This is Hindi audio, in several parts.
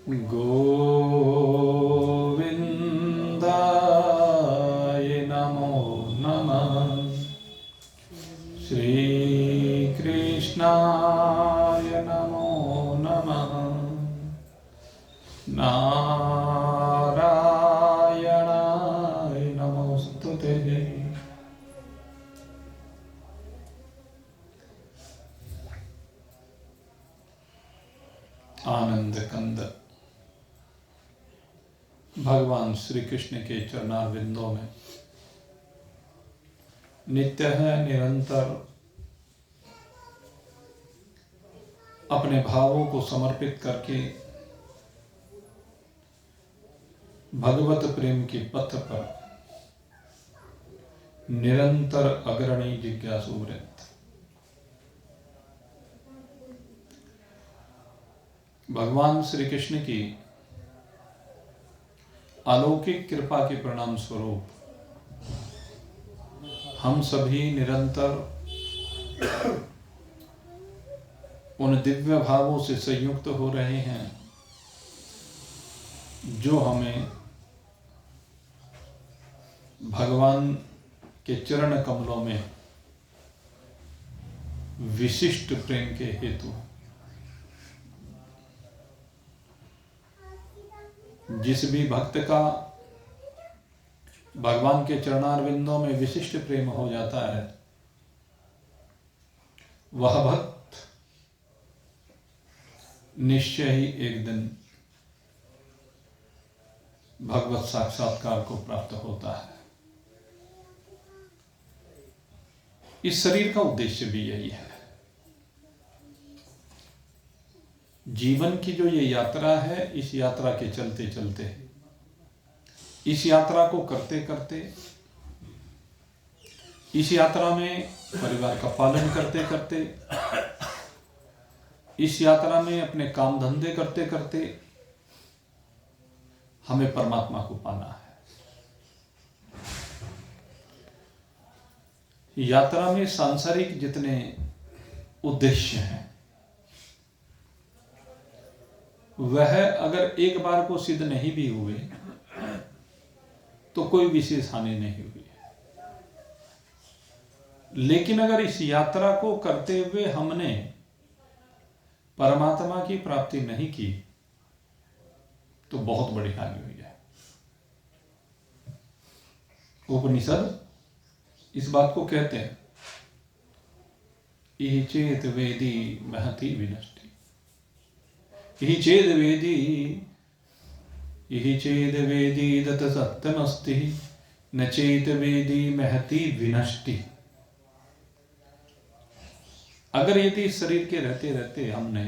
गोविन्दाय नमो नमः। श्रीकृष्णाय नमो नमः। नारायणाय नमोस्तुते। आनंद कंद भगवान श्री कृष्ण के चरणारविंदों में नित्य है, निरंतर अपने भावों को समर्पित करके भगवत प्रेम के पथ पर निरंतर अग्रणी जिज्ञासु वृत्त। भगवान श्री कृष्ण की अलौकिक कृपा के परिणाम स्वरूप हम सभी निरंतर उन दिव्य भावों से संयुक्त हो रहे हैं जो हमें भगवान के चरण कमलों में विशिष्ट प्रेम के हेतु, जिस भी भक्त का भगवान के चरणारविंदों में विशिष्ट प्रेम हो जाता है, वह भक्त निश्चय ही एक दिन भगवत साक्षात्कार को प्राप्त होता है। इस शरीर का उद्देश्य भी यही है। जीवन की जो ये यात्रा है, इस यात्रा के चलते चलते, इस यात्रा को करते करते, इस यात्रा में परिवार का पालन करते करते, इस यात्रा में अपने काम धंधे करते करते हमें परमात्मा को पाना है। यात्रा में सांसारिक जितने उद्देश्य हैं, वह अगर एक बार को सिद्ध नहीं भी हुए तो कोई विशेष हानि नहीं हुई है। लेकिन अगर इस यात्रा को करते हुए हमने परमात्मा की प्राप्ति नहीं की तो बहुत बड़ी हानि हुई है। उपनिषद इस बात को कहते हैं, इहि चेत वेदी महति विनष्टि। इहि चेद वेदी दत सत्यमस्ति, न चेत वेदी महति विनष्टि। अगर यदि शरीर के रहते रहते हमने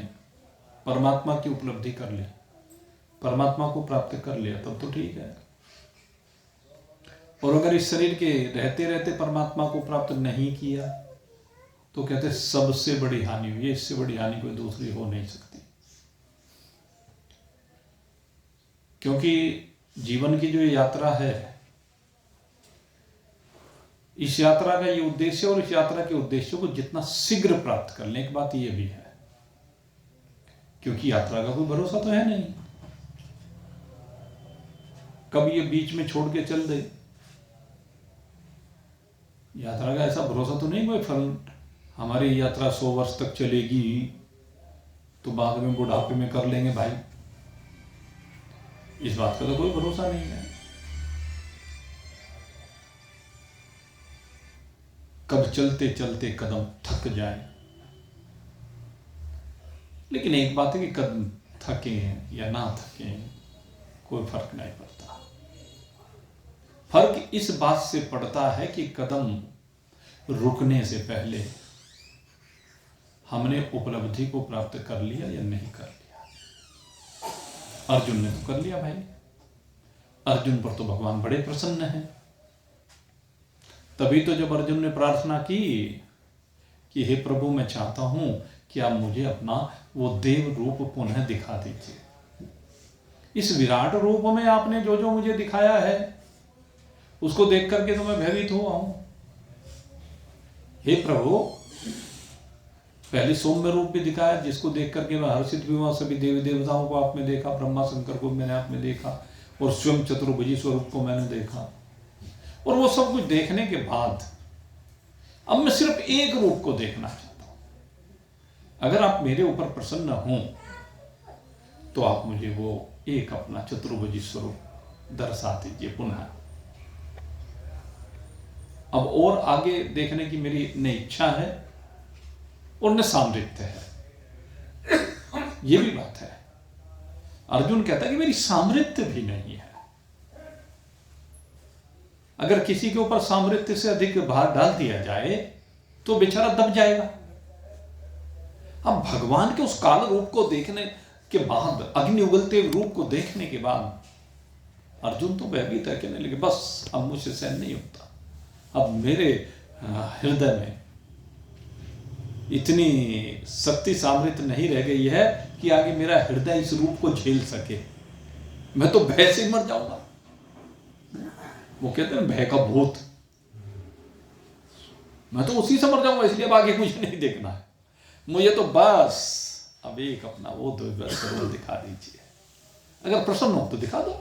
परमात्मा की उपलब्धि कर ली, परमात्मा को प्राप्त कर लिया, तब तो ठीक है। और अगर इस शरीर के रहते रहते परमात्मा को प्राप्त नहीं किया तो कहते सबसे बड़ी हानि हुई है। इससे बड़ी हानि कोई दूसरी हो नहीं सकती। क्योंकि जीवन की जो यात्रा है, इस यात्रा का ये उद्देश्य, और इस यात्रा के उद्देश्य को जितना शीघ्र प्राप्त कर लें, एक बात ये भी है, क्योंकि यात्रा का कोई भरोसा तो है नहीं, कब ये बीच में छोड़ के चल दे। यात्रा का ऐसा भरोसा तो नहीं कोई फल, हमारी यात्रा 100 वर्ष तक चलेगी तो बाद में बुढ़ापे में कर लेंगे भाई, इस बात का तो कोई भरोसा नहीं है। कब चलते चलते कदम थक जाए। लेकिन एक बात है कि कदम थके या ना थके कोई फर्क नहीं पड़ता। फर्क इस बात से पड़ता है कि कदम रुकने से पहले हमने उपलब्धि को प्राप्त कर लिया या नहीं कर लिया। अर्जुन ने तो कर लिया भाई। अर्जुन पर तो भगवान बड़े प्रसन्न हैं। तभी तो जब अर्जुन ने प्रार्थना की कि हे प्रभु, मैं चाहता हूं कि आप मुझे अपना वो देव रूप पुनः दिखा दीजिए। इस विराट रूप में आपने जो जो मुझे दिखाया है उसको देख करके तो मैं भयभीत हुआ हूं। हे प्रभु, पहले सौम्य रूप भी दिखाया, जिसको देख करके मैं हर्षित भी हुआ। सभी देवी देवताओं को आप में देखा, ब्रह्मा शंकर को मैंने आप में देखा, और स्वयं चतुर्भुजी स्वरूप को मैंने देखा। और वो सब कुछ देखने के बाद अब मैं सिर्फ एक रूप को देखना चाहता हूं। अगर आप मेरे ऊपर प्रसन्न हों तो आप मुझे वो एक अपना चतुर्भुजी स्वरूप दर्शा दीजिए पुनः। अब और आगे देखने की मेरी न इच्छा है और न सामर्थ्य है, ये भी बात है। अर्जुन कहता है कि मेरी सामर्थ्य भी नहीं है। अगर किसी के ऊपर सामर्थ्य से अधिक भार डाल दिया जाए तो बेचारा दब जाएगा। अब भगवान के उस काल रूप को देखने के बाद, अग्नि उगलते रूप को देखने के बाद अर्जुन तो भयभीत है, कहने लगे बस अब मुझसे सहन नहीं होता। अब मेरे हृदय में इतनी शक्ति सामर्थ्य नहीं रह गई है कि आगे मेरा हृदय इस रूप को झेल सके। मैं तो भय से मर जाऊंगा। वो कहते हैं भय का भूत, मैं तो उसी से मर जाऊंगा, इसलिए अब आगे मुझे नहीं देखना है। मुझे तो बस अब एक अपना वो स्वरूप दिखा दीजिए। अगर प्रसन्न हो तो दिखा दो।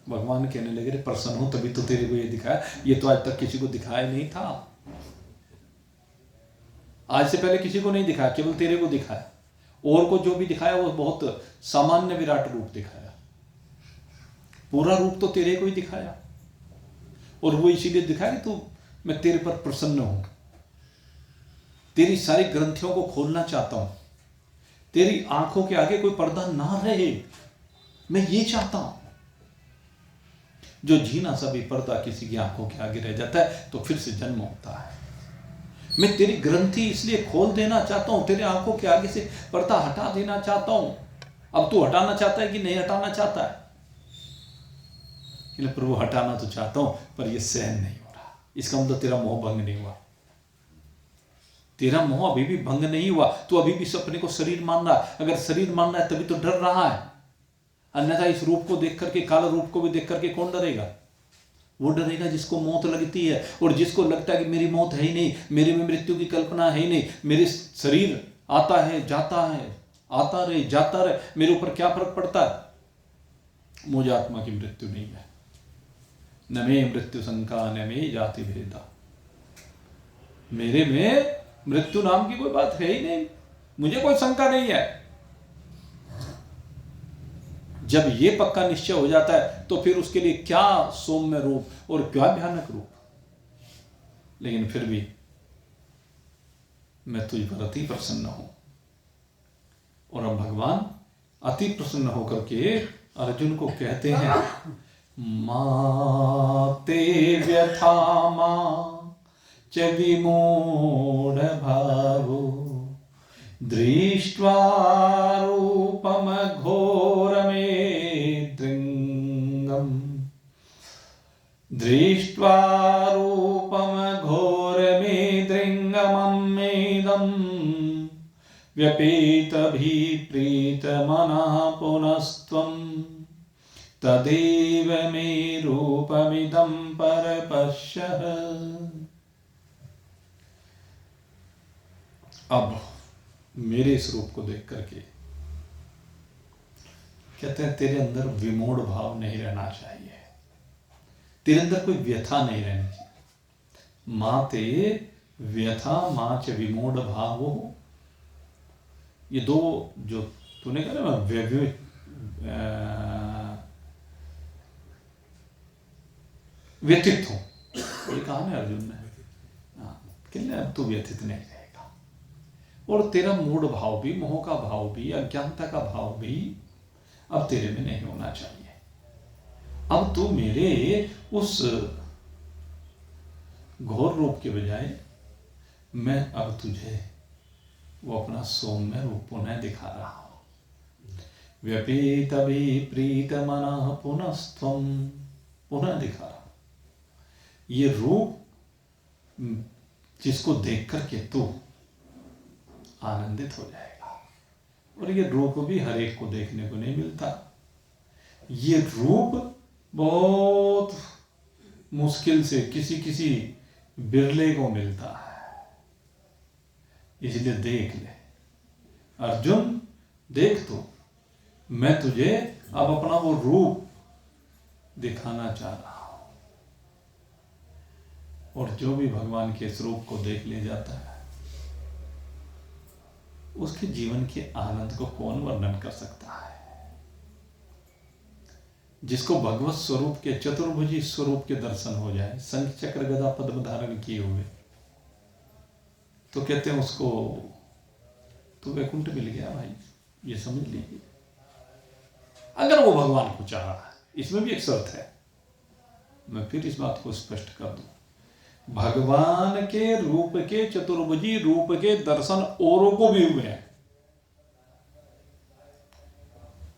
भगवान कहने लगे प्रसन्न हो तभी तो तेरे को ये दिखाया, ये तो आज तक किसी को दिखाया नहीं था। आज से पहले किसी को नहीं दिखाया, केवल तेरे को दिखाया। और को जो भी दिखाया वो बहुत सामान्य विराट रूप दिखाया, पूरा रूप तो तेरे को ही दिखाया। और वो इसीलिए दिखाया कि तू, मैं तेरे पर प्रसन्न हूं, तेरी सारी ग्रंथियों को खोलना चाहता हूं, तेरी आंखों के आगे कोई पर्दा ना रहे, मैं ये चाहता हूं। जो जीना सभी पर्दा किसी की आंखों के आगे रह जाता है तो फिर से जन्म होता है। मैं तेरी ग्रंथि इसलिए खोल देना चाहता हूं, तेरे आंखों के आगे से पर्दा हटा देना चाहता हूं। अब तू हटाना चाहता है कि नहीं हटाना चाहता है? प्रभु हटाना तो चाहता हूं पर ये सहन नहीं हो रहा। इसका मतलब तेरा मोह भंग नहीं हुआ। तेरा मोह अभी भी भंग नहीं हुआ। तू अभी भी अपने को शरीर मान रहा है। अगर शरीर मान रहा है तभी तो डर रहा है, अन्यथा इस रूप को देख करके, काल रूप को भी देख करके कौन डरेगा? वो डरेगा जिसको मौत लगती है, और जिसको लगता है कि मेरी मौत है ही नहीं, मेरे में मृत्यु की कल्पना है ही नहीं, मेरे शरीर आता है जाता है, आता रहे जाता रहे, मेरे ऊपर क्या फर्क पड़ता है? मुझे आत्मा की मृत्यु नहीं है। न मे मृत्यु शंका न मे जाति भेदा। मेरे में मृत्यु नाम की कोई बात है ही नहीं, मुझे कोई शंका नहीं है। जब ये पक्का निश्चय हो जाता है तो फिर उसके लिए क्या सौम्य रूप और क्या भयानक रूप। लेकिन फिर भी मैं तुझ पर अति प्रसन्न हूं। और अब भगवान अति प्रसन्न होकर के अर्जुन को कहते हैं, माते व्यथा मां च विमूढ़ भावो दृष्ट्वा रूपम घोरमेदृङ्गम् दृष्ट्वा रूपम घोरमेदृङ्गमम्मेदं व्यपेतभिप्रीतमनः पुनस्त्वं तदेव मे रूपमिदं परपश्यः। अब मेरे इस रूप को देख करके कहते हैं तेरे अंदर विमूढ़ भाव नहीं रहना चाहिए, तेरे अंदर कोई व्यथा नहीं रहनी चाहिए। माते व्यथा मां च विमूढ़ भावो, ये दो जो तूने कहा ना व्यथित हो, ये कहा ना अर्जुन ने, कितने अब तू व्यथित नहीं रहेगा। और तेरा मूढ़ भाव भी, मोह का भाव भी, अज्ञानता का भाव भी अब तेरे में नहीं होना चाहिए। अब तू मेरे उस घोर रूप के बजाय मैं अब तुझे वो अपना सौम्य रूप पुनः दिखा रहा हूं। व्यपीत प्रीत मनः पुनस्त्वं, पुनः दिखा रहा हूं। ये रूप जिसको देख करके तू आनंदित हो जाएगा। और ये रूप भी हर एक को देखने को नहीं मिलता। ये रूप बहुत मुश्किल से किसी किसी बिरले को मिलता है। इसलिए देख ले अर्जुन, देख तो मैं तुझे अब अपना वो रूप दिखाना चाह रहा हूं। और जो भी भगवान के इस रूप को देख ले जाता है, उसके जीवन के आनंद को कौन वर्णन कर सकता है। जिसको भगवत स्वरूप के, चतुर्भुजी स्वरूप के दर्शन हो जाए, शंख चक्र गदा पद्म धारण किए हुए, तो कहते हैं उसको तो वैकुंठ मिल गया भाई, ये समझ लीजिए। अगर वो भगवान को चाह रहा है, इसमें भी एक शर्त है, मैं फिर इस बात को स्पष्ट कर दूं। भगवान के रूप के, चतुर्भुजी रूप के दर्शन औरों को भी हुए हैं,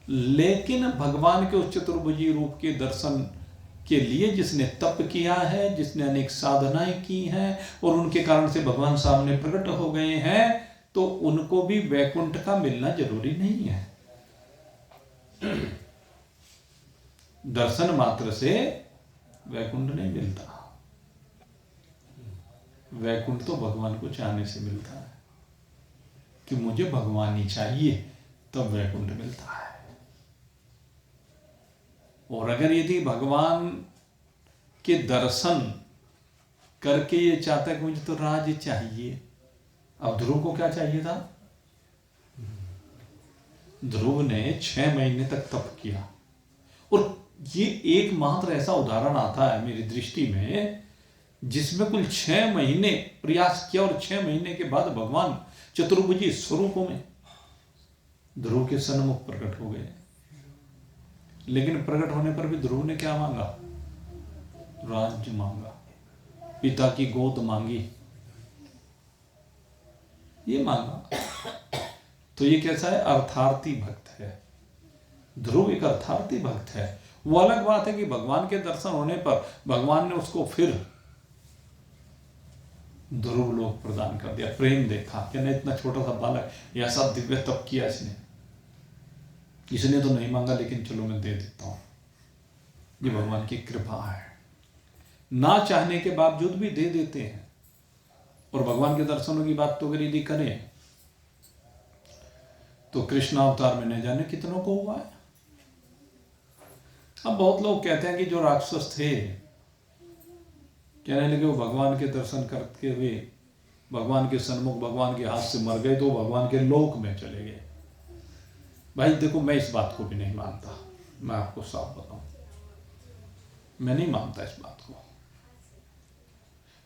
लेकिन भगवान के उस चतुर्भुजी रूप के दर्शन के लिए जिसने तप किया है, जिसने अनेक साधनाएं की हैं और उनके कारण से भगवान सामने प्रकट हो गए हैं, तो उनको भी वैकुंठ का मिलना जरूरी नहीं है। दर्शन मात्र से वैकुंठ नहीं मिलता। वैकुंठ तो भगवान को चाहने से मिलता है कि मुझे भगवान ही चाहिए, तब वैकुंठ मिलता है। और अगर यदि भगवान के दर्शन करके ये चाहता है कि मुझे तो राज चाहिए, अब ध्रुव को क्या चाहिए था? ध्रुव ने 6 महीने तक तप किया, और ये एकमात्र ऐसा उदाहरण आता है मेरी दृष्टि में जिसमें कुल 6 महीने प्रयास किया और 6 महीने के बाद भगवान चतुर्भुजी स्वरूपों में ध्रुव के सन्मुख प्रकट हो गए। लेकिन प्रकट होने पर भी ध्रुव ने क्या मांगा? राज्य मांगा, पिता की गोद मांगी, ये मांगा। तो ये कैसा है? अर्थार्थी भक्त है। ध्रुव एक अर्थार्थी भक्त है। वो अलग बात है कि भगवान के दर्शन होने पर भगवान ने उसको फिर ध्रुव लोक प्रदान कर दिया, प्रेम देखा कि नहीं, इतना छोटा सा बालक ऐसा दिव्य तप किया इसने तो नहीं मांगा, लेकिन चलो मैं दे देता हूं। ये भगवान की कृपा है, ना चाहने के बावजूद भी दे देते हैं। और भगवान के दर्शनों की बात तो अगर यदि करें तो कृष्ण अवतार में न जाने कितनों को हुआ है। अब बहुत लोग कहते हैं कि जो राक्षस थे, कहने लगे वो भगवान के दर्शन करते हुए भगवान के सन्मुख भगवान के हाथ से मर गए तो भगवान के लोक में चले गए। भाई देखो, मैं इस बात को भी नहीं मानता, मैं आपको साफ बताऊं, मैं नहीं मानता इस बात को।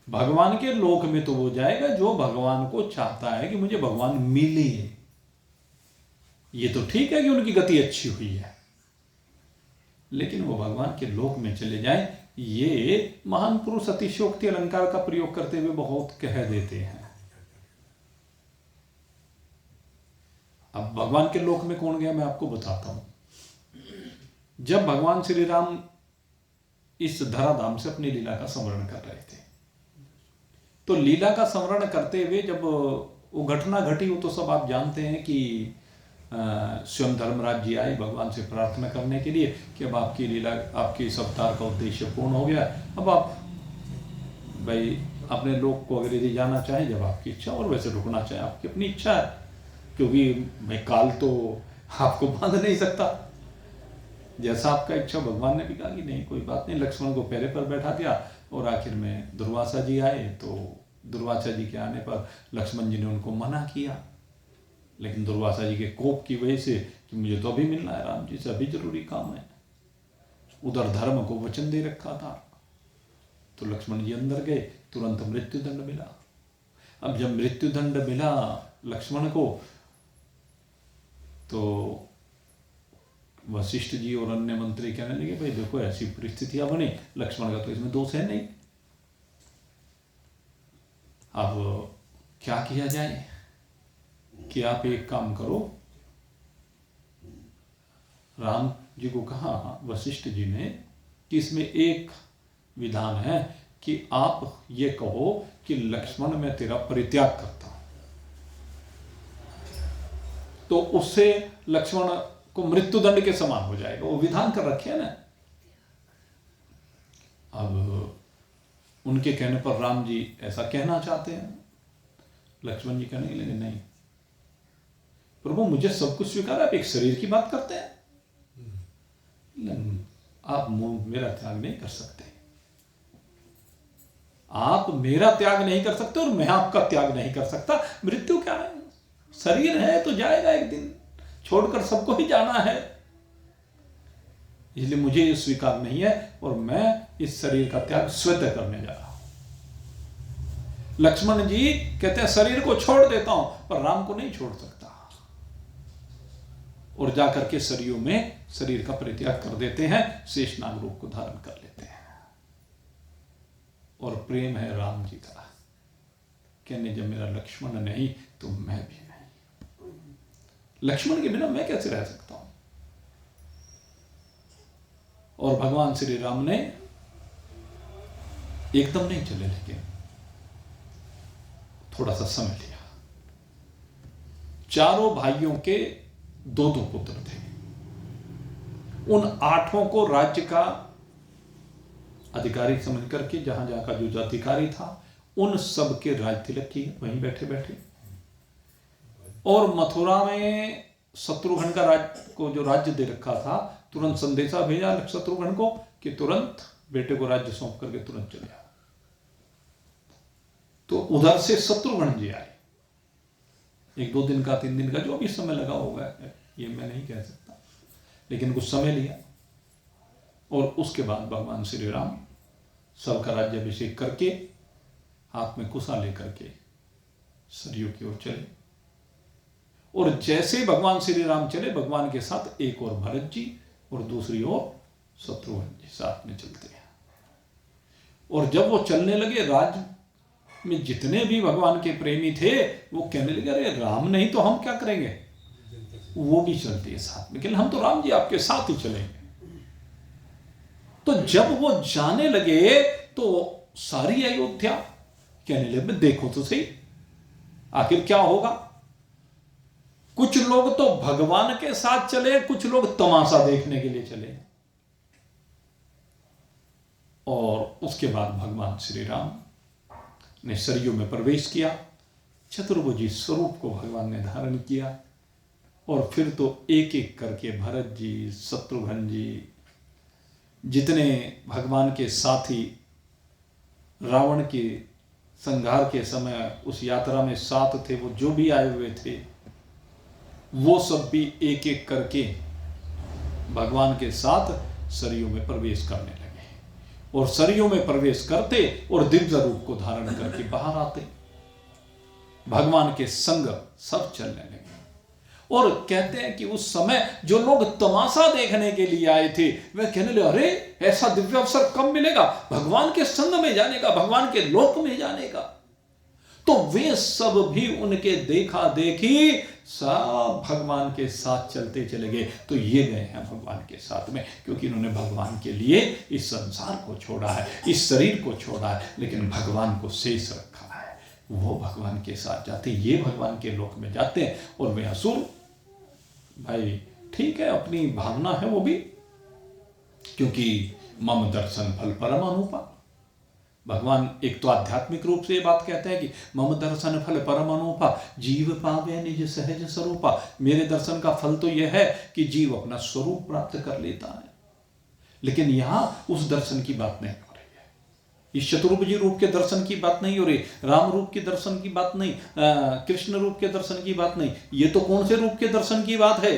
भगवान के लोक में तो वो जाएगा जो भगवान को चाहता है कि मुझे भगवान मिले। ये तो ठीक है कि उनकी गति अच्छी हुई है, लेकिन वो भगवान के लोक में चले जाएं, ये महान पुरुष अतिशयोक्ति अलंकार का प्रयोग करते हुए बहुत कह देते हैं। अब भगवान के लोक में कौन गया, मैं आपको बताता हूं। जब भगवान श्री राम इस धराधाम से अपनी लीला का स्मरण कर रहे थे, तो लीला का स्मरण करते हुए जब वो घटना घटी, वो तो सब आप जानते हैं कि स्वयं धर्मराज जी आए भगवान से प्रार्थना करने के लिए कि अब आपकी लीला, आपके इस अवतार का उद्देश्य पूर्ण हो गया, अब आप भाई अपने लोक को अगर यदि जाना चाहें जब आपकी इच्छा, और वैसे रुकना चाहें आपकी अपनी इच्छा है, क्योंकि भाई काल तो आपको बांध नहीं सकता। जैसा आपका इच्छा, भगवान ने भी कहा कि नहीं कोई बात नहीं, लक्ष्मण को पैरे पर बैठा दिया। और आखिर में दुर्वासा जी आए, तो दुर्वासा जी के आने पर लक्ष्मण जी ने उनको मना किया, लेकिन दुर्वासा जी के कोप की वजह से कि मुझे तो अभी मिलना है राम जी से, अभी जरूरी काम है, उधर धर्म को वचन दे रखा था। तो लक्ष्मण जी अंदर गए, तुरंत मृत्युदंड मिला। अब जब मृत्युदंड मिला लक्ष्मण को, तो वशिष्ठ जी और अन्य मंत्री कहने लगे भाई देखो ऐसी परिस्थितियां बनी, लक्ष्मण का तो इसमें दोष है नहीं, अब क्या किया जाए कि आप एक काम करो। राम जी को कहा वशिष्ठ जी ने कि इसमें एक विधान है कि आप ये कहो कि लक्ष्मण मैं तेरा परित्याग करता हूं, तो उससे लक्ष्मण को मृत्युदंड के समान हो जाएगा, वो विधान कर रखे हैं ना। अब उनके कहने पर राम जी ऐसा कहना चाहते हैं, लक्ष्मण जी कहने लगे नहीं प्रभु, मुझे सब कुछ स्वीकार है, आप एक शरीर की बात करते हैं, आप मेरा त्याग नहीं कर सकते, आप मेरा त्याग नहीं कर सकते और मैं आपका त्याग नहीं कर सकता। मृत्यु क्या है, शरीर है तो जाएगा, एक दिन छोड़कर सबको ही जाना है, इसलिए मुझे ये स्वीकार नहीं है और मैं इस शरीर का त्याग स्वतः करने जा रहा हूं। लक्ष्मण जी कहते हैं शरीर को छोड़ देता हूं, पर राम को नहीं छोड़ सकता, और जाकर के सरयू में शरीर का परित्याग कर देते हैं, शेषनाग रूप को धारण कर लेते हैं। और प्रेम है राम जी का, कहने जब मेरा लक्ष्मण नहीं तो मैं भी नहीं, लक्ष्मण के बिना मैं कैसे रह सकता हूं। और भगवान श्री राम ने एकदम नहीं चले, लेकिन थोड़ा सा समय लिया। चारों भाइयों के दो दो पुत्र थे, उन 8 को राज्य का अधिकारी समझ करके जहां जहां का जो अधिकारी था उन सब के राज तिलक किए वहीं बैठे बैठे। और मथुरा में शत्रुघ्न का को जो राज्य दे रखा था, तुरंत संदेशा भेजा शत्रुघ्न को कि तुरंत बेटे को राज्य सौंप करके तुरंत चले आओ। तो उधर से शत्रुघ्न जी आए, 1-2 दिन का 3 दिन का जो भी समय लगा होगा ये मैं नहीं कह सकता, लेकिन कुछ समय लिया। और उसके बाद भगवान श्री राम सबका राज्याभिषेक करके हाथ में कुशा लेकर के सरयू की ओर चले। और जैसे भगवान श्री राम चले, भगवान के साथ एक और भरत जी और दूसरी ओर शत्रुघ्न जी साथ में चलते हैं। और जब वो चलने लगे, राज में जितने भी भगवान के प्रेमी थे वो कहने लगे अरे राम नहीं तो हम क्या करेंगे, वो भी चलते हैं साथ में, लेकिन हम तो राम जी आपके साथ ही चलेंगे। तो जब वो जाने लगे तो सारी अयोध्या कहने लगे देखो तो सही आखिर क्या होगा। कुछ लोग तो भगवान के साथ चले, कुछ लोग तमाशा देखने के लिए चले। और उसके बाद भगवान श्री राम ने सरयू में प्रवेश किया, चतुर्भुजी स्वरूप को भगवान ने धारण किया। और फिर तो एक एक करके भरत जी, शत्रुघ्न जी, जितने भगवान के साथी रावण के संहार के समय उस यात्रा में साथ थे, वो जो भी आए हुए थे, वो सब भी एक एक करके भगवान के साथ सरयू में प्रवेश करने लगे। और सरयू में प्रवेश करते और दिव्य रूप को धारण करके बाहर आते, भगवान के संग सब चलने लगे। और कहते हैं कि उस समय जो लोग तमाशा देखने के लिए आए थे वे कहने लगे अरे ऐसा दिव्य अवसर कब मिलेगा भगवान के संग में जाने का, भगवान के लोक में जाने का। तो वे सब भी उनके देखा देखी सब भगवान के साथ चलते चले गए। तो ये गए हैं भगवान के साथ में, क्योंकि इन्होंने भगवान के लिए इस संसार को छोड़ा है, इस शरीर को छोड़ा है, लेकिन भगवान को शेष रखा है। वो भगवान के साथ जाते, ये भगवान के लोक में जाते हैं। और वे असुर भाई ठीक है, अपनी भावना है वो भी, क्योंकि मम दर्शन फल परम अनुपा। भगवान एक तो आध्यात्मिक रूप से ये बात कहते हैं कि मम दर्शन फल परम अनुपा, जीव पावे निज सहज स्वरूपा। मेरे दर्शन का फल तो यह है कि जीव अपना स्वरूप प्राप्त कर लेता है। लेकिन यहां उस दर्शन की बात नहीं हो रही है, इस चतुर्भुज रूप के दर्शन की बात नहीं हो रही, राम रूप के दर्शन की बात नहीं, कृष्ण रूप के दर्शन की बात नहीं। ये तो कौन से रूप के दर्शन की बात है?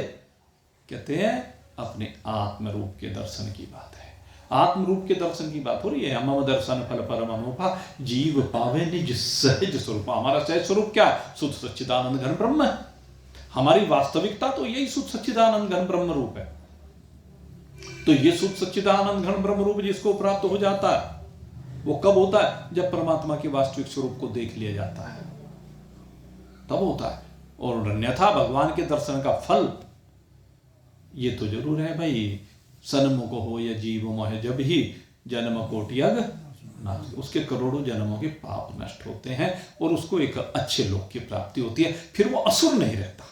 कहते हैं अपने आत्म रूप के दर्शन की बात है। आत्म रूप के दर्शन की बात हो रही है। मम दर्शन फल परम अनुपा, जीव पावे निज सहज स्वरूप। हमारा सहज स्वरूप क्या है? शुद्ध सच्चिदानंद घन ब्रह्म है। हमारी वास्तविकता तो यही शुद्ध सच्चिदानंद घन ब्रह्म रूप है। तो ये शुद्ध सच्चिदानंद घन ब्रह्म रूप जिसको प्राप्त हो जाता है वो कब होता है? जब परमात्मा के वास्तविक स्वरूप को देख लिया जाता है, तब होता है। और अन्यथा भगवान के दर्शन का फल ये तो जरूर है भाई, सन्मुख हो या जीव मोह जब ही जन्म कोटियग नाश। उसके करोड़ों जन्मों के पाप नष्ट होते हैं और उसको एक अच्छे लोक की प्राप्ति होती है। फिर वो असुर नहीं रहता।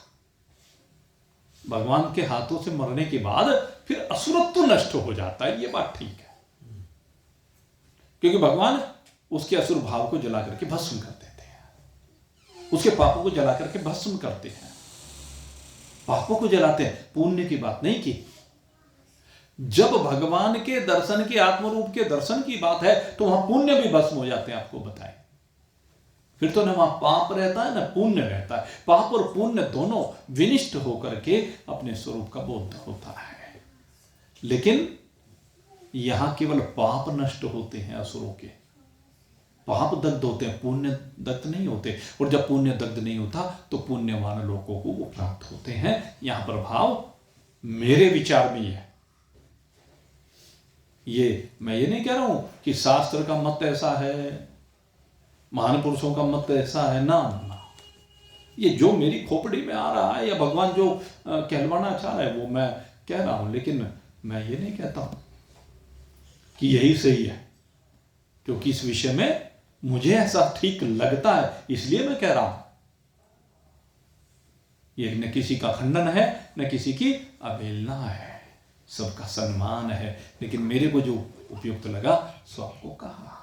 भगवान के हाथों से मरने के बाद फिर असुरत्व नष्ट हो जाता है, ये बात ठीक है, क्योंकि भगवान उसके असुर भाव को जला करके भस्म कर देते हैं। उसके पापों को जला करके भस्म करते हैं, पापों को जलाते हैं, पुण्य की बात नहीं की। जब भगवान के दर्शन की, आत्मरूप के दर्शन की बात है तो वहां पुण्य भी भस्म हो जाते हैं, आपको बताएं। फिर तो ना वहां पाप रहता है ना पुण्य रहता है, पाप और पुण्य दोनों विनिष्ट होकर के अपने स्वरूप का बोध होता है। लेकिन यहां केवल पाप नष्ट होते हैं असुरों के, पाप दग्ध होते हैं, पुण्य दग्ध नहीं होते। और जब पुण्य दग्ध नहीं होता तो पुण्यवान लोगों को वो प्राप्त होते हैं। यहां पर भाव मेरे विचार में है, ये मैं ये नहीं कह रहा हूं कि शास्त्र का मत ऐसा है, महान पुरुषों का मत ऐसा है, ना ना, ये जो मेरी खोपड़ी में आ रहा है या भगवान जो कहलवाना चाह रहा है वो मैं कह रहा हूं। लेकिन मैं ये नहीं कहता हूं कि यही सही है, क्योंकि इस विषय में मुझे ऐसा ठीक लगता है, इसलिए मैं कह रहा हूं। ये न किसी का खंडन है न किसी की अवहेलना है, सबका सम्मान है। लेकिन मेरे को जो उपयुक्त लगा सो आपको कहा।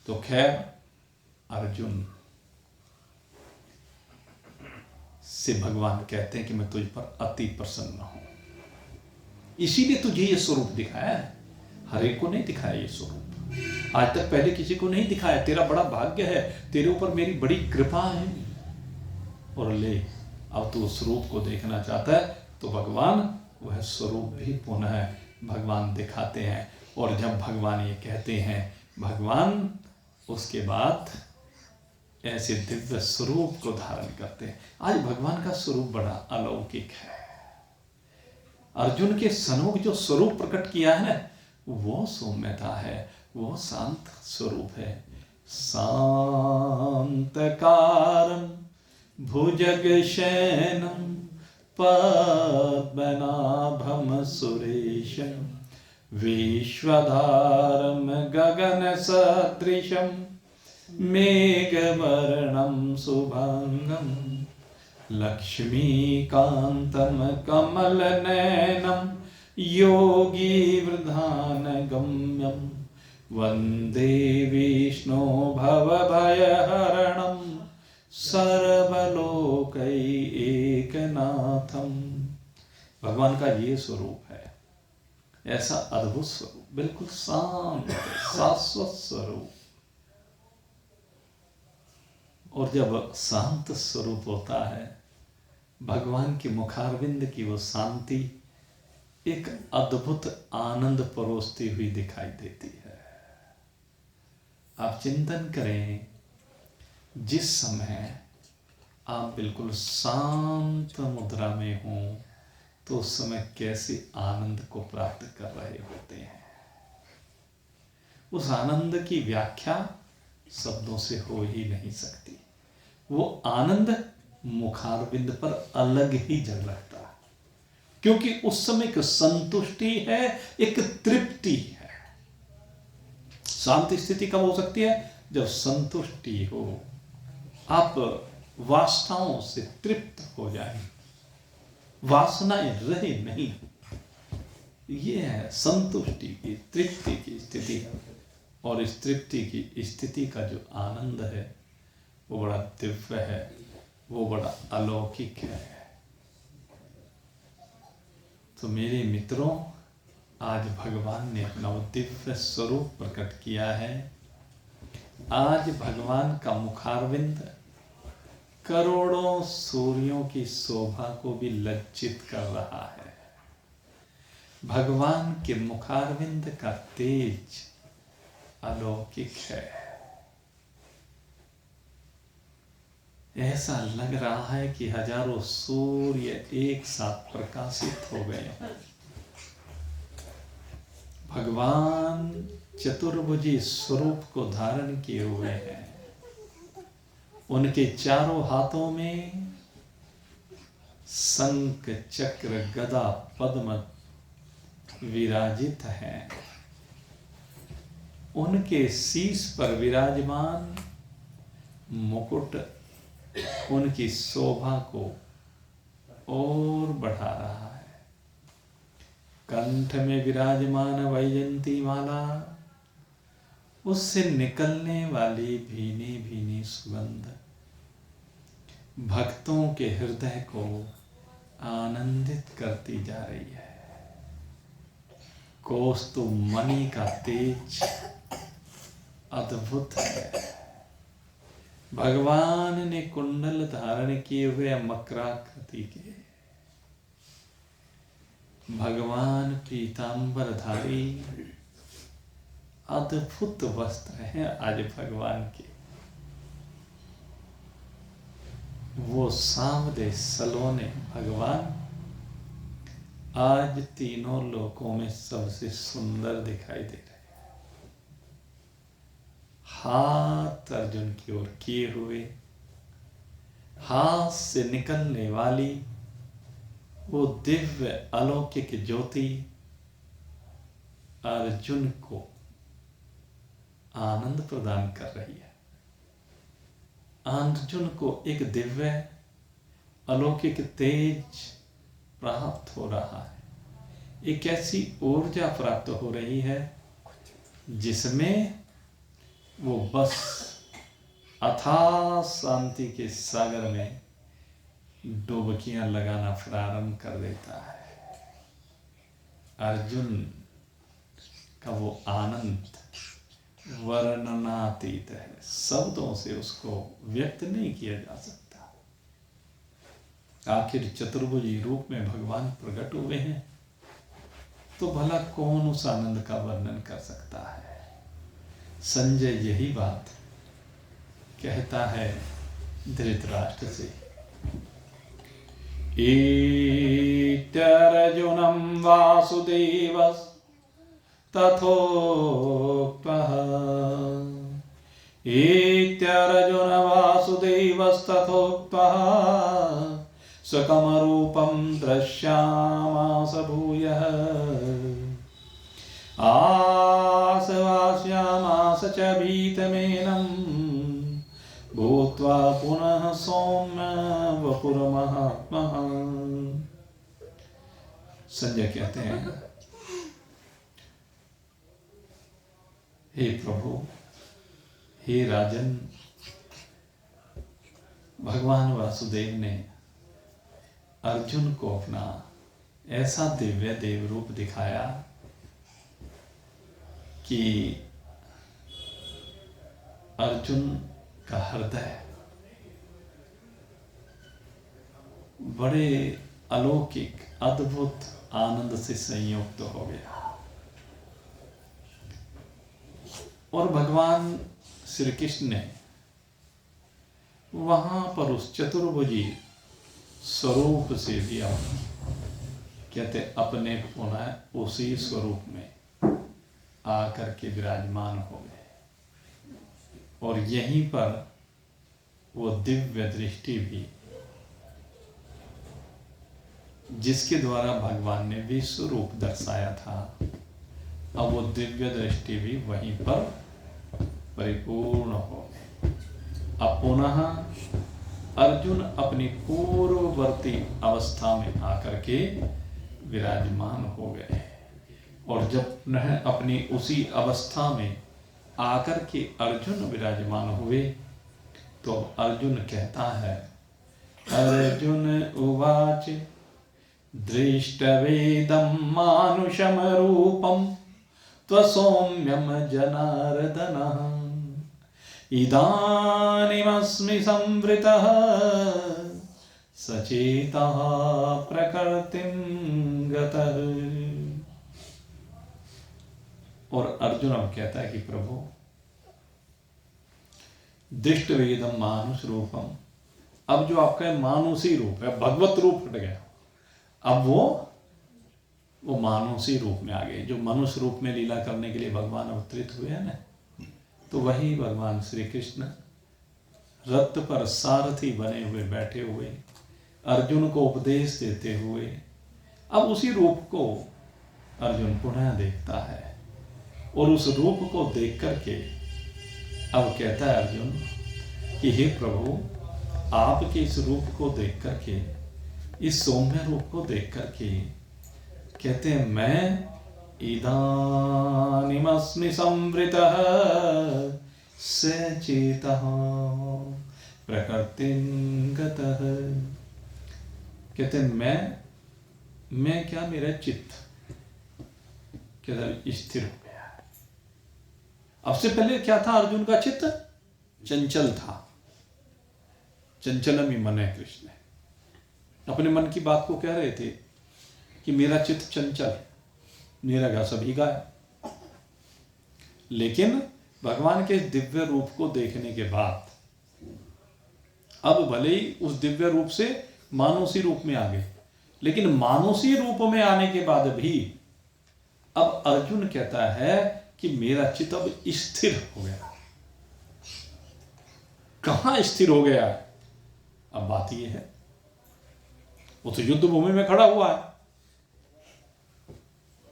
तो खैर, अर्जुन से भगवान कहते हैं कि मैं तुझ पर अति प्रसन्न हूं, इसीलिए तुझे ये स्वरूप दिखाया है, हर एक को नहीं दिखाया ये स्वरूप, आज तक पहले किसी को नहीं दिखाया। तेरा बड़ा भाग्य है, तेरे ऊपर मेरी बड़ी कृपा है। और ले, अब तू उस रूप को देखना चाहता है तो भगवान वह स्वरूप भी पुनः भगवान दिखाते हैं। और जब भगवान ये कहते हैं, भगवान उसके बाद ऐसे दिव्य स्वरूप को धारण करते हैं। आज भगवान का स्वरूप बड़ा अलौकिक है। अर्जुन के सन्मुख जो स्वरूप प्रकट किया है ना, वो सौम्यता है, वो शांत स्वरूप है। शांतकारं भुजगशयनं पद्मनाभं सुरेशं विश्वधारं गगनसदृशं मेघवर्णं शुभांगं लक्ष्मीकान्तं कमलनयनं योगीवृधानगम्यं वन्दे विष्णो भवभयहरणं सर्वलोकैकनाथं। भगवान का ये स्वरूप है, ऐसा अद्भुत स्वरूप, बिल्कुल शांत शाश्वत स्वरूप। और जब शांत स्वरूप होता है, भगवान की मुखारविंद की वो शांति एक अद्भुत आनंद परोसती हुई दिखाई देती है। आप चिंतन करें, जिस समय आप बिल्कुल शांत मुद्रा में हों तो उस समय कैसे आनंद को प्राप्त कर रहे होते हैं। उस आनंद की व्याख्या शब्दों से हो ही नहीं सकती। वो आनंद मुखारविंद पर अलग ही जल रहता है, क्योंकि उस समय एक संतुष्टि है, एक तृप्ति है। शांति स्थिति कब हो सकती है? जब संतुष्टि हो, आप वासनाओं से तृप्त हो जाए, वासनाएं रहे नहीं। ये है संतुष्टि की, तृप्ति की स्थिति। और इस तृप्ति की स्थिति का जो आनंद है वो बड़ा दिव्य है, वो बड़ा अलौकिक है। तो मेरे मित्रों, आज भगवान ने अपना वो दिव्य स्वरूप प्रकट किया है। आज भगवान का मुखारविंद करोड़ों सूर्यों की शोभा को भी लज्जित कर रहा है। भगवान के मुखारविंद का तेज अलौकिक है। ऐसा लग रहा है कि हजारों सूर्य एक साथ प्रकाशित हो गए हैं। भगवान चतुर्भुजी स्वरूप को धारण किए हुए हैं। उनके चारों हाथों में शंख, चक्र, गदा, पद्म विराजित हैं। उनके शीश पर विराजमान मुकुट उनकी शोभा को और बढ़ा रहा है। कंठ में विराजमान वैजंती माला, उससे निकलने वाली भीनी भीनी सुगंध भक्तों के हृदय को आनंदित करती जा रही है। कौस्तुभमणि का तेज अद्भुत है। भगवान ने कुंडल धारण किए हुए मकराकृति के, भगवान पीतांबरधारी अद्भुत वस्त्र हैं आज भगवान के। वो सांवरे सलोने भगवान आज तीनों लोकों में सबसे सुंदर दिखाई दे रहे हैं। हाथ अर्जुन की ओर किए हुए, हाथ से निकलने वाली वो दिव्य अलौकिक ज्योति अर्जुन को आनंद प्रदान कर रही है। अर्जुन को एक दिव्य अलौकिक तेज प्राप्त हो रहा है। एक ऐसी ऊर्जा प्राप्त हो रही है जिसमें वो बस अथाह शांति के सागर में डुबकियां लगाना प्रारंभ कर देता है। अर्जुन का वो आनंद वर्णनातीत है, शब्दों से उसको व्यक्त नहीं किया जा सकता। आखिर चतुर्भुजी रूप में भगवान प्रकट हुए हैं, तो भला कौन उस आनंद का वर्णन कर सकता है। संजय यही बात कहता है धृतराष्ट्र से। इत्यर्जुनं वासुदेवस् तथोक्तः इत्यर्जुन वासुदेवस्तथोक्तः सकमरूपं दृश्यामास भूयः आसवास्यामास च भीतमेनं भूत्वा पुनः सौम्य वपुरमहात्मः। संजय कहते हैं, हे प्रभु, हे राजन, भगवान वासुदेव ने अर्जुन को अपना ऐसा दिव्य देव रूप दिखाया कि अर्जुन का हृदय बड़े अलौकिक अद्भुत आनंद से संयुक्त हो गया। और भगवान श्री कृष्ण ने वहां पर उस चतुर्भुजी स्वरूप से भी कहते अपने पुनः उसी स्वरूप में आकर के विराजमान हो गए। और यहीं पर वो दिव्य दृष्टि भी, जिसके द्वारा भगवान ने विश्व रूप दर्शाया था, अब वो दिव्य दृष्टि भी वहीं पर परिपूर्ण हो गई। अब पुनः अर्जुन अपनी पूर्ववर्ती अवस्था में आकर के विराजमान हो गए। और जब पुनः अपनी उसी अवस्था में आकर के अर्जुन विराजमान हुए, तो अर्जुन कहता है, अर्जुन उवाच दृष्टवेदं मानुषम रूपम त्वसौम्यम जनार्दनः इदानीमस्मि संवृतः सचेतः प्रकृतिं गतः। और अर्जुन अब कहता है कि प्रभु, दृष्टवेदम मानुष रूपम, अब जो आपका मानुषी रूप है, भगवत रूप हट गया, अब वो मानुषी रूप में आ गए। जो मनुष्य रूप में लीला करने के लिए भगवान अवतरित हुए हैं ना, तो वही भगवान श्री कृष्ण रथ पर सारथी बने हुए बैठे हुए अर्जुन को उपदेश देते हुए अब उसी रूप को अर्जुन पुनः देखता है। और उस रूप को देख करके अब कहता है अर्जुन कि हे प्रभु, आपके इस रूप को देख करके, इस सौम्य रूप को देख करके कहते हैं, मैं इदानीमस्मि संवृतः सचेतः प्रकृतिं गतः। कहते मैं क्या, मेरा चित्त कहते स्थिर हो गया। अब से पहले क्या था? अर्जुन का चित्त चंचल था। चंचलम ही मन है। कृष्ण अपने मन की बात को कह रहे थे कि मेरा चित्त चंचल, मेरा घर सभी का है। लेकिन भगवान के दिव्य रूप को देखने के बाद अब भले ही उस दिव्य रूप से मानुषी रूप में आ गए, लेकिन मानुषी रूप में आने के बाद भी अब अर्जुन कहता है कि मेरा चित्त अब स्थिर हो गया। कहां स्थिर हो गया? अब बात यह है, वो तो युद्ध भूमि में खड़ा हुआ है।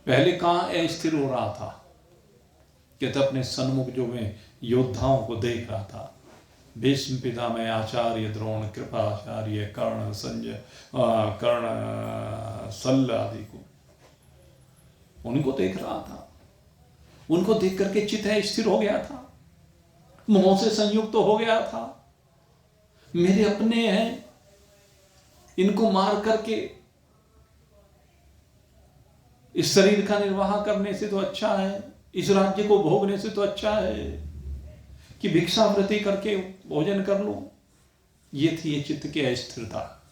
पहले कहां स्थिर हो रहा था? कहते अपने सन्मुख जो में योद्धाओं को देख रहा था। भीष्म पितामह, आचार्य द्रोण, कृपाचार्य, कर्ण, संजय, कर्ण, शल्य आदि को, उनको देख रहा था। उनको देख करके चित्त स्थिर हो गया था, मोह से संयुक्त तो हो गया था। मेरे अपने हैं, इनको मार करके इस शरीर का निर्वाह करने से तो अच्छा है, इस राज्य को भोगने से तो अच्छा है कि भिक्षावृत्ति करके भोजन कर लो। ये थी ये चित्त की अस्थिरता,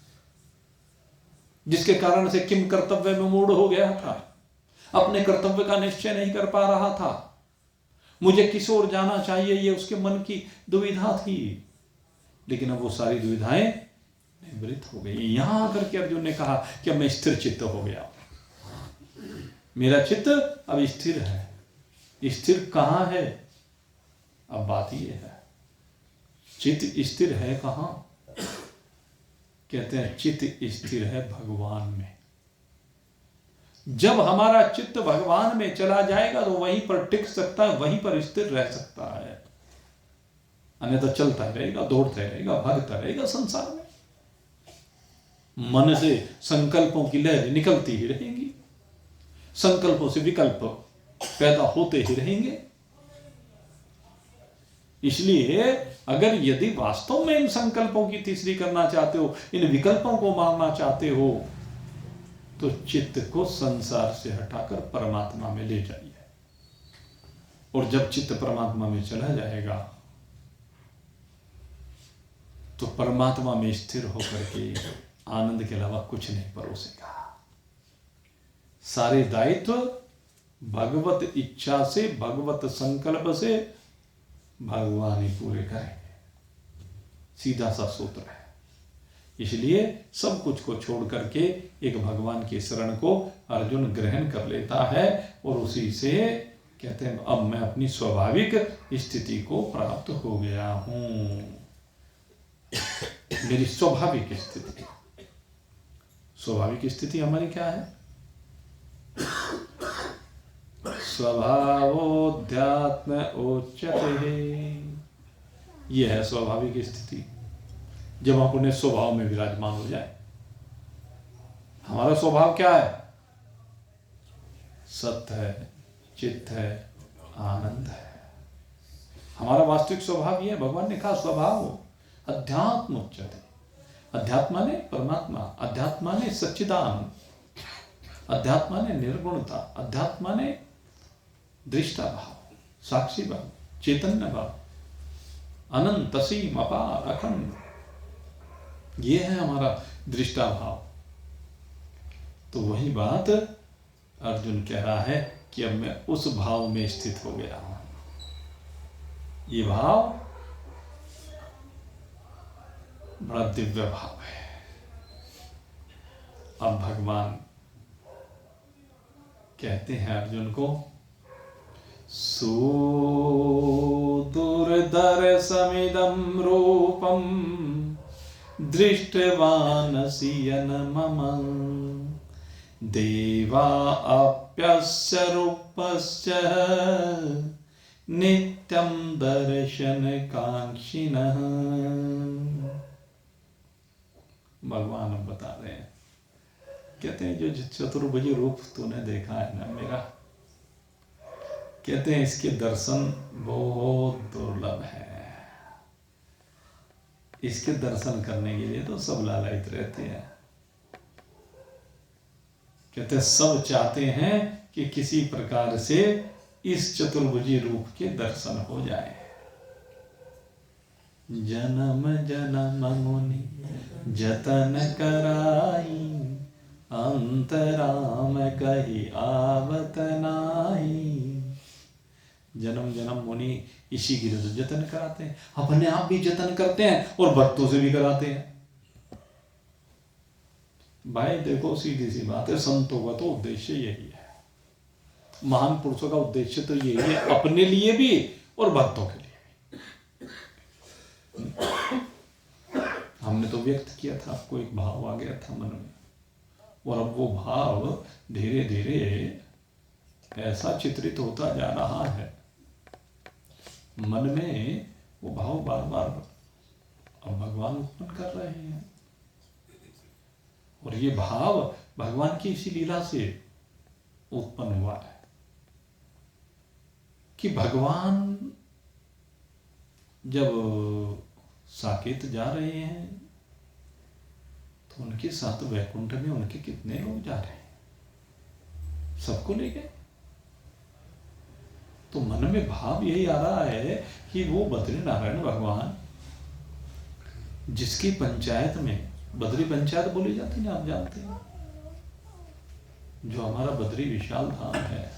जिसके कारण से किम कर्तव्य में मूढ़ हो गया था। अपने कर्तव्य का निश्चय नहीं कर पा रहा था। मुझे किस ओर जाना चाहिए, ये उसके मन की दुविधा थी। लेकिन अब वो सारी दुविधाएं निवृत्त हो गई। यहां आकर के अर्जुन ने कहा कि अब मैं स्थिर चित्त हो गया, मेरा चित्त अब स्थिर है। स्थिर कहां है? अब बात यह है, चित्त स्थिर है कहां? कहते हैं चित्त स्थिर है भगवान में। जब हमारा चित्त भगवान में चला जाएगा तो वहीं पर टिक सकता है, वहीं पर स्थिर रह सकता है। अन्यथा चलता रहेगा, दौड़ता रहेगा, भागता रहेगा संसार में। मन से संकल्पों की लहरें निकलती ही रहेंगी, संकल्पों से विकल्प पैदा होते ही रहेंगे। इसलिए अगर यदि वास्तव में इन संकल्पों की तीसरी करना चाहते हो, इन विकल्पों को मारना चाहते हो, तो चित्त को संसार से हटाकर परमात्मा में ले जाइए। और जब चित्त परमात्मा में चला जाएगा तो परमात्मा में स्थिर होकर के आनंद के अलावा कुछ नहीं परोसेगा। सारे दायित्व भगवत इच्छा से, भगवत संकल्प से भगवान ही पूरे करेंगे। सीधा सा सूत्र है। इसलिए सब कुछ को छोड़ करके एक भगवान की शरण को अर्जुन ग्रहण कर लेता है और उसी से कहते हैं अब मैं अपनी स्वाभाविक स्थिति को प्राप्त हो गया हूं। मेरी स्वाभाविक स्थिति, स्वाभाविक स्थिति हमारी क्या है? स्वभावोध्यात्म उच्यते, यह है स्वाभाविक स्थिति। जब हम अपने स्वभाव में विराजमान हो जाए। हमारा स्वभाव क्या है? सत्य है, चित्त है, आनंद है। हमारा वास्तविक स्वभाव यह है। भगवान ने कहा स्वभाव अध्यात्म उच्यते। अध्यात्मा ने परमात्मा, अध्यात्मा ने सच्चिदानंद, अध्यात्मा ने निर्गुणता, अध्यात्मा ने दृष्टा भाव, साक्षी भाव, चैतन्य भाव, अनंत, असीम, अपार, अखंड, ये है हमारा दृष्टा भाव। तो वही बात अर्जुन कह रहा है कि अब मैं उस भाव में स्थित हो गया हूं। ये भाव बड़ा दिव्य भाव है। अब भगवान कहते हैं अर्जुन को, सुदुर्दर्शमिदं रूपम दृष्टवानसि मम देवा अप्यस्य रूपस्य नित्यं दर्शनकांक्षिणः। भगवान अब बता रहे हैं, कहते हैं जो चतुर्भुज रूप तूने देखा है ना मेरा, कहते हैं इसके दर्शन बहुत दुर्लभ है। इसके दर्शन करने के लिए तो सब लालायित रहते हैं। कहते सब चाहते हैं कि किसी प्रकार से इस चतुर्भुजी रूप के दर्शन हो जाए। जन्म जन्म मुनि जतन कराई, अंतराम कही आवत नाई। जन्म जन्म मुनि इसी की तो जतन कराते हैं, अपने आप भी जतन करते हैं और भक्तों से भी कराते हैं। भाई देखो सीधी सी बात है, संतों का तो उद्देश्य यही है, महान पुरुषों का उद्देश्य तो यही है, अपने लिए भी और भक्तों के लिए भी। हमने तो व्यक्त किया था, आपको एक भाव आ गया था मन में, और अब वो भाव धीरे धीरे ऐसा चित्रित होता जा रहा है मन में, वो भाव बार बार अब भगवान उत्पन्न कर रहे हैं। और ये भाव भगवान की इसी लीला से उत्पन्न हुआ है कि भगवान जब साकेत जा रहे हैं तो उनके साथ वैकुंठ में उनके कितने लोग जा रहे हैं, सबको ले गए। तो मन में भाव यही आ रहा है कि वो बद्री नारायण भगवान जिसकी पंचायत में बद्री पंचायत बोली जाती है, आप जानते हैं, जो हमारा बद्री विशाल धाम है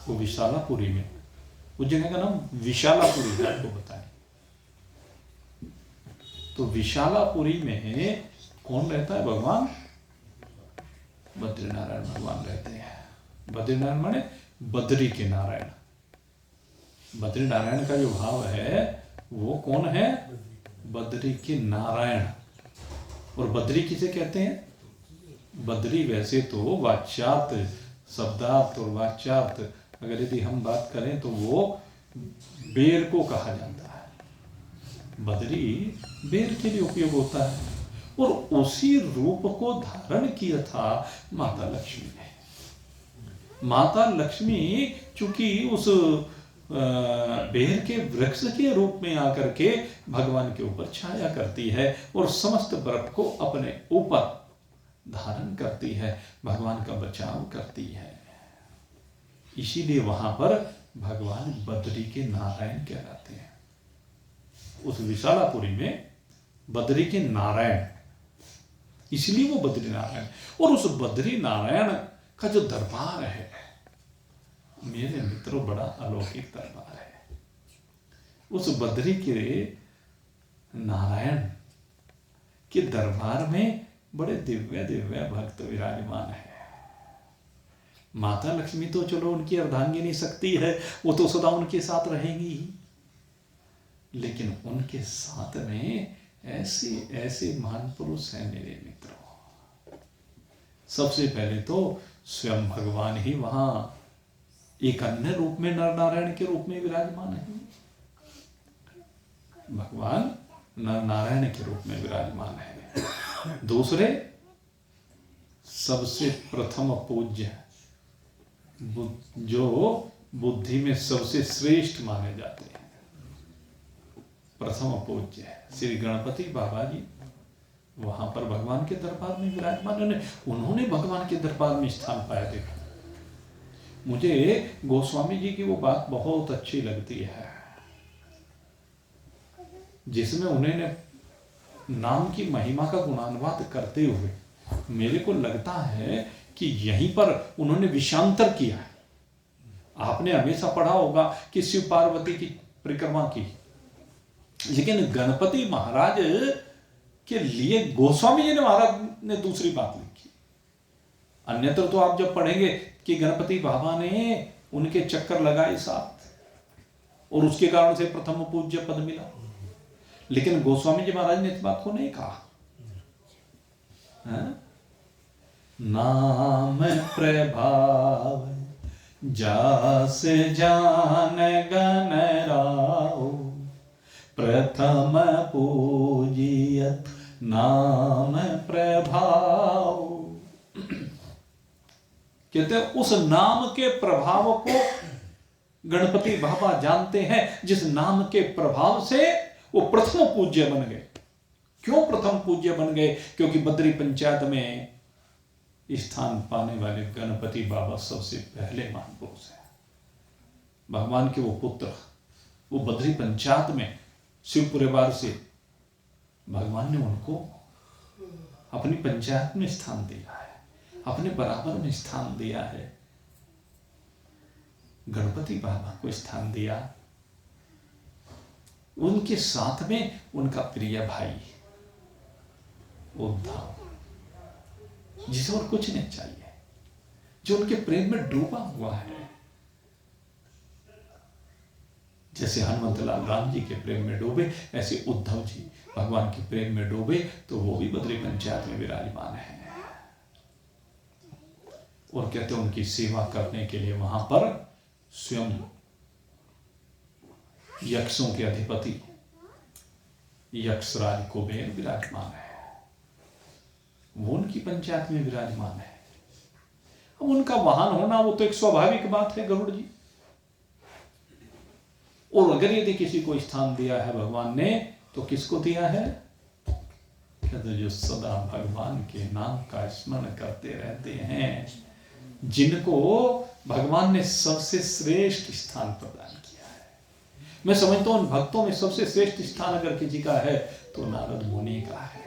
वो विशालापुरी में, उस जगह का नाम विशालापुरी है, आपको बताएं। तो विशालापुरी में कौन रहता है? भगवान बद्रीनारायण भगवान रहते हैं। बद्रीनारायण माने बद्री के नारायण। बद्रीनारायण का जो भाव है वो कौन है? बद्री के नारायण। और बद्री किसे कहते हैं? बद्री वैसे तो वाच्यार्थ, शब्दार्थ और वाच्यार्थ अगर यदि हम बात करें तो वो बेर को कहा जाता है। बद्री बेर के लिए उपयोग होता है। और उसी रूप को धारण किया था माता लक्ष्मी ने। माता लक्ष्मी चूंकि उस बेर के वृक्ष के रूप में आकर के भगवान के ऊपर छाया करती है और समस्त बर्फ को अपने ऊपर धारण करती है, भगवान का बचाव करती है। इसीलिए वहां पर भगवान बद्री के नारायण कहलाते हैं। उस विशालापुरी में बद्री के नारायण, इसलिए वो बद्री नारायण। और उस बद्री नारायण का जो दरबार है मेरे मित्रों, बड़ा अलौकिक दरबार है। उस बद्री के नारायण के दरबार में बड़े दिव्य दिव्य भक्त विराजमान है। माता लक्ष्मी तो चलो उनकी अर्धांगिनी शक्ति है, वो तो सदा उनके साथ रहेंगी ही, लेकिन उनके साथ में ऐसे ऐसे महान पुरुष हैं मेरे मित्रों। सबसे पहले तो स्वयं भगवान ही वहां एक अन्य रूप में नर नारायण के रूप में विराजमान है। भगवान नर नारायण के रूप में विराजमान है। दूसरे सबसे प्रथम पूज्य, जो बुद्धि में सबसे श्रेष्ठ माने जाते हैं, प्रथम पूज्य श्री गणपति बाबा जी वहां पर भगवान के दरबार में विराजमान। उन्होंने भगवान के दरबार में स्थान पाया। देखो, मुझे गोस्वामी जी की वो बात बहुत अच्छी लगती है जिसमें उन्होंने नाम की महिमा का गुणानुवाद करते हुए मेरे को लगता है कि यहीं पर उन्होंने विषांतर किया है। आपने हमेशा पढ़ा होगा कि शिव पार्वती की परिक्रमा की, लेकिन गणपति महाराज के लिए गोस्वामी जी ने महाराज ने दूसरी बात लिखी। अन्यत्र तो आप जब पढ़ेंगे कि गणपति बाबा ने उनके चक्कर लगाए साथ और उसके कारण से प्रथम पूज्य पद मिला, लेकिन गोस्वामी जी महाराज ने इस बात को नहीं कहा। नाम प्रभाव जास जान गण राव, प्रथम पूजियत नाम प्रभाव। कहते हैं उस नाम के प्रभाव को गणपति बाबा जानते हैं, जिस नाम के प्रभाव से वो प्रथम पूज्य बन गए। क्यों प्रथम पूज्य बन गए? क्योंकि बद्री पंचायत में स्थान पाने वाले गणपति बाबा सबसे पहले महापुरुष हैं। भगवान के वो पुत्र, वो बद्री पंचायत में शिव परिवार से भगवान ने उनको अपनी पंचायत में स्थान दिया है, अपने बराबर में स्थान दिया है। गणपति बाबा को स्थान दिया, उनके साथ में उनका प्रिय भाई उद्धव, जिसे और कुछ नहीं चाहिए, जो उनके प्रेम में डूबा हुआ है। जैसे हनुमंतलाल राम जी के प्रेम में डूबे, ऐसे उद्धव जी भगवान के प्रेम में डूबे, तो वो भी बद्री पंचायत में विराजमान है। और कहते हैं उनकी सेवा करने के लिए वहां पर स्वयं यक्षों के अधिपति यक्षराज कुबेर विराजमान है, वो उनकी पंचायत में विराजमान है। अब उनका वाहन होना वो तो एक स्वाभाविक बात है, गरुड़ जी। और अगर यदि किसी को स्थान दिया है भगवान ने, तो किसको दिया है? कहते जो सदा भगवान के नाम का स्मरण करते रहते हैं, जिनको भगवान ने सबसे श्रेष्ठ स्थान प्रदान किया है। मैं समझता हूं उन भक्तों में सबसे श्रेष्ठ स्थान अगर किसी का है तो नारद मुनि का है।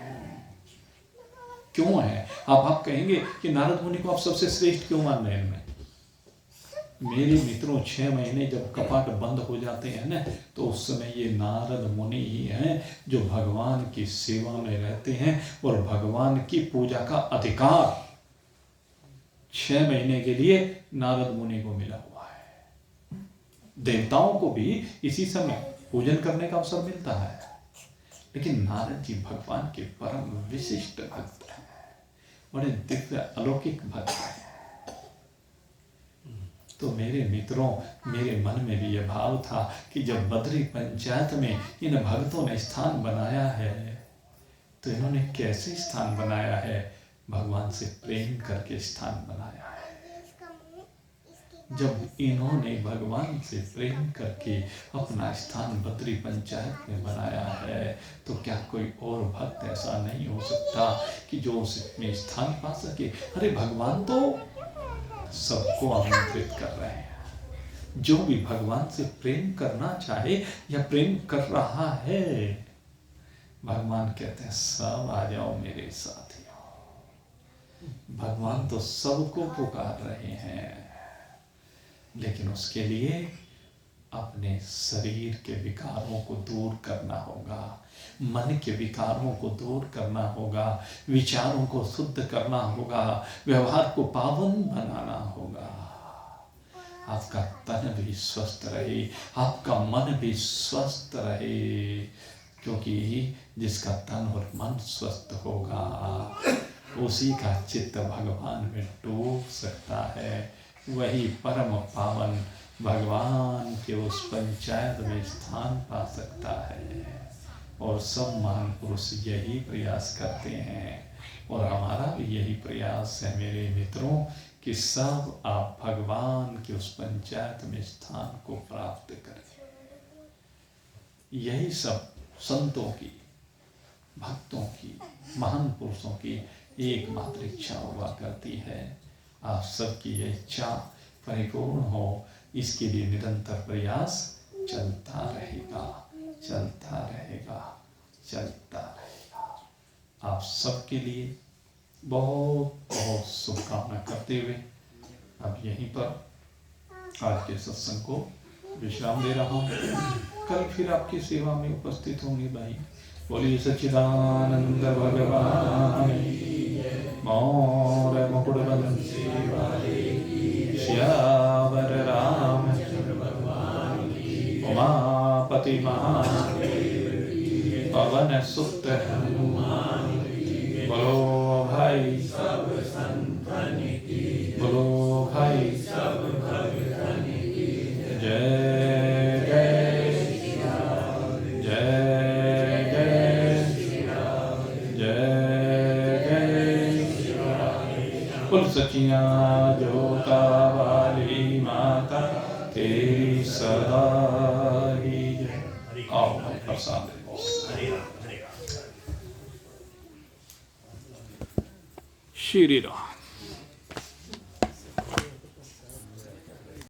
क्यों है? आप कहेंगे कि नारद मुनि को आप सबसे श्रेष्ठ क्यों मान रहे हैं? मेरे मित्रों, 6 महीने जब कपाट बंद हो जाते हैं ना, तो उस समय ये नारद मुनि ही हैं जो भगवान की सेवा में रहते हैं, और भगवान की पूजा का अधिकार 6 महीने के लिए नारद मुनि को मिला हुआ है। देवताओं को भी इसी समय पूजन करने का अवसर मिलता है, लेकिन नारद जी भगवान के परम विशिष्ट भक्त हैं, बड़े दिव्य अलौकिक भक्त हैं। तो मेरे मित्रों, मेरे मन में भी यह भाव था कि जब बद्री पंचायत में इन भक्तों ने स्थान बनाया है, तो इन्होंने कैसे स्थान बनाया है? भगवान से प्रेम करके स्थान बनाया है। जब इन्होंने भगवान से प्रेम करके अपना स्थान बद्री पंचायत में बनाया है, तो क्या कोई और भक्त ऐसा नहीं हो सकता कि जो उसमें स्थान पा सके? अरे भगवान तो सबको आमंत्रित कर रहे हैं। जो भी भगवान से प्रेम करना चाहे या प्रेम कर रहा है, भगवान कहते हैं सब आ जाओ मेरे साथियों। भगवान तो सबको पुकार रहे हैं, लेकिन उसके लिए अपने शरीर के विकारों को दूर करना होगा, मन के विकारों को दूर करना होगा, विचारों को शुद्ध करना होगा, व्यवहार को पावन बनाना होगा। आपका तन भी स्वस्थ रहे, आपका मन भी स्वस्थ रहे, क्योंकि जिसका तन और मन स्वस्थ होगा, उसी का चित्त भगवान में डूब सकता है। वही परम पावन भगवान के उस पंचायत में स्थान पा सकता है। और सब महान पुरुष यही प्रयास करते हैं, और हमारा भी यही प्रयास है मेरे मित्रों, कि सब आप भगवान के उस पंचायत में स्थान को प्राप्त करें। यही सब संतों की, भक्तों की, महान पुरुषों की एकमात्र इच्छा हुआ करती है। आप सबकी ये इच्छा परिपूर्ण हो, इसके लिए निरंतर प्रयास चलता रहेगा, चलता रहेगा, चलता रहेगा। आप सबके लिए बहुत बहुत शुभकामना करते हुए अब यहीं पर आज के सत्संग को विश्राम दे रहा हूँ। कल फिर आपकी सेवा में उपस्थित होंगे भाई। बोलिए सच्चिदानंद भगवान मौर मुकुट बंसी श्यावर राम उमापति महादेव पवन सुत हनुमान। बोलो भाई सब संतन की, बोलो भाई सब भक्तन की। जय जय श्री राम, जय जय श्री राम, जय जय श्री राम। कुल सचिया जोता वाली माता तेरी सदा ही जय। आओ भाई प्रसाद। श्री राम।